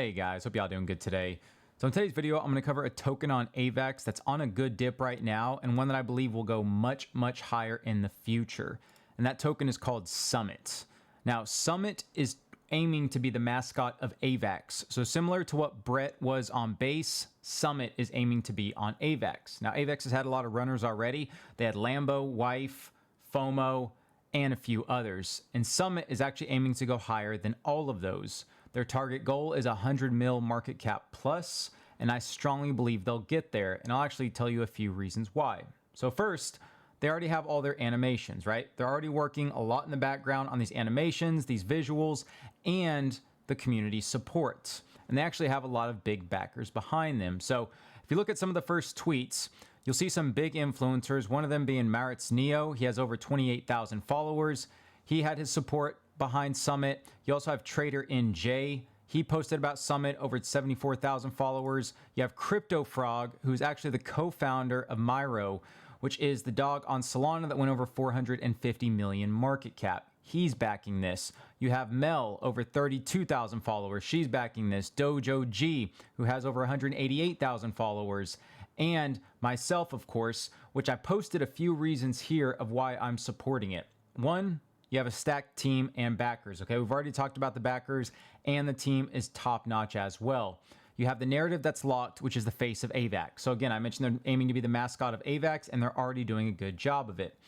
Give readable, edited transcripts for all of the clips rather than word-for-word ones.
Hey guys, hope y'all doing good today. So in today's video, I'm going to cover a token on AVAX that's on a good dip right now and one that I believe will go much higher in the future. And that token is called Summit. Now, Summit is aiming to be the mascot of AVAX. So similar to what Brett was on Base, Summit is aiming to be on AVAX. Now, AVAX has had a lot of runners already. They had Lambo, Wife, FOMO, and a few others. And Summit is actually aiming to go higher than all of those. Their target goal is 100 mil market cap plus, and I strongly believe they'll get there. And I'll actually tell you a few reasons why. So first, they already have all their animations, right? They're already working a lot in the background on these animations, these visuals, and the community support. And they actually have a lot of big backers behind them. So if you look at some of the first tweets, you'll see some big influencers, one of them being Maritz Neo. He has over 28,000 followers. He had his support behind Summit. You also have Trader NJ. He posted about Summit, over 74,000 followers. You have Crypto Frog, who's actually the co-founder of Myro, which is the dog on Solana that went over 450 million market cap. He's backing this. You have Mel, over 32,000 followers. She's backing this. Dojo G, who has over 188,000 followers. And myself, of course, which I posted a few reasons here of why I'm supporting it. One, you have a stacked team and backers. Okay, we've already talked about the backers, and the team is top notch as well. You have the narrative that's locked, which is the face of AVAX. So again, I mentioned they're aiming to be the mascot of AVAX, and they're already doing a good job of it.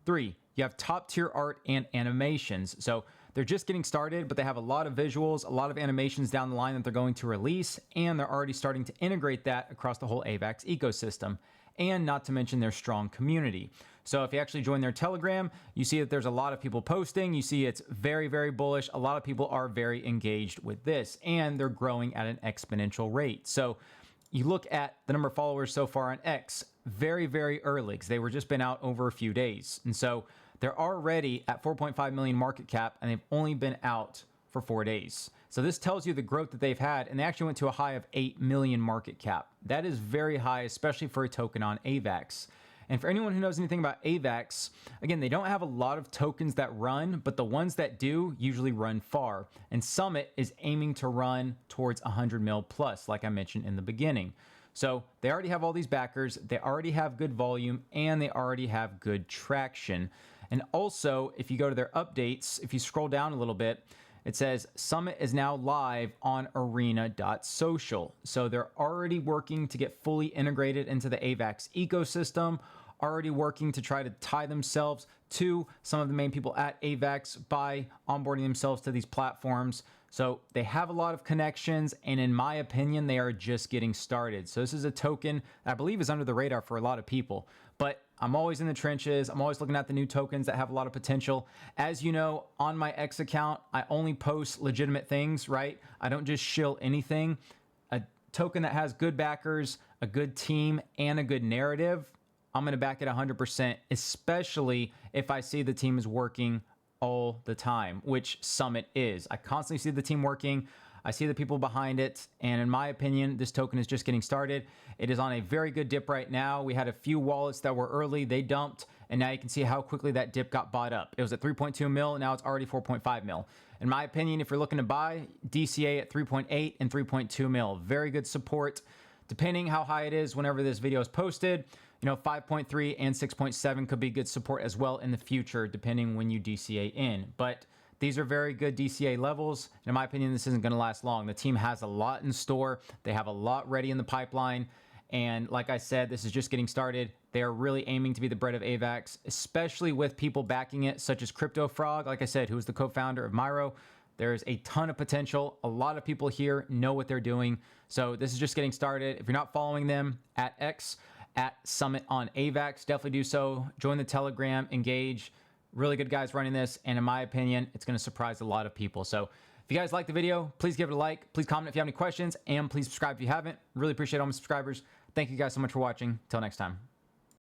3, you have top tier art and animations. So they're just getting started, but they have a lot of visuals, a lot of animations down the line that they're going to release, and they're already starting to integrate that across the whole AVAX ecosystem. And not to mention their strong community. So if you actually join their Telegram, you see that there's a lot of people posting. You see it's very bullish. A lot of people are very engaged with this, and they're growing at an exponential rate. So you look at the number of followers so far on X, very early, because they were just been out over a few days. And so they're already at 4.5 million market cap, and they've only been out for 4 days. So this tells you the growth that they've had, and they actually went to a high of 8 million market cap. That is very high, especially for a token on AVAX. And for anyone who knows anything about AVAX, again, they don't have a lot of tokens that run, but the ones that do usually run far. And Summit is aiming to run towards 100 mil plus, like I mentioned in the beginning. So they already have all these backers, they already have good volume, and they already have good traction. And also, if you go to their updates, if you scroll down a little bit, it says Summit is now live on arena.social. So they're already working to get fully integrated into the AVAX ecosystem, already working to try to tie themselves to some of the main people at AVAX by onboarding themselves to these platforms. So they have a lot of connections, and in my opinion, they are just getting started. So this is a token that I believe is under the radar for a lot of people, but I'm always in the trenches. I'm always looking at the new tokens that have a lot of potential. As you know, on my X account, I only post legitimate things, right? I don't just shill anything. A token that has good backers, a good team, and a good narrative, I'm going to back it 100%, especially if I see the team is working all the time, which Summit is. I constantly see the team working. I see the people behind it. And in my opinion, this token is just getting started. It is on a very good dip right now. We had a few wallets that were early. They dumped. And now you can see how quickly that dip got bought up. It was at 3.2 mil. Now it's already 4.5 mil. In my opinion, if you're looking to buy, DCA at 3.8 and 3.2 mil. Very good support. Depending how high it is whenever this video is posted, 5.3 and 6.7 could be good support as well in the future, depending when you DCA in. But these are very good DCA levels. And in my opinion, this isn't going to last long. The team has a lot in store. They have a lot ready in the pipeline. And like I said, this is just getting started. They are really aiming to be the bread of AVAX, especially with people backing it, such as Crypto Frog, like I said, who is the co-founder of Myro. There's a ton of potential. A lot of people here know what they're doing. So this is just getting started. If you're not following them at X, at Summit on AVAX, definitely do so. Join the Telegram, engage. Really good guys running this. And in my opinion, it's going to surprise a lot of people. So if you guys like the video, please give it a like. Please comment if you have any questions. And please subscribe if you haven't. Really appreciate all my subscribers. Thank you guys so much for watching. Till next time.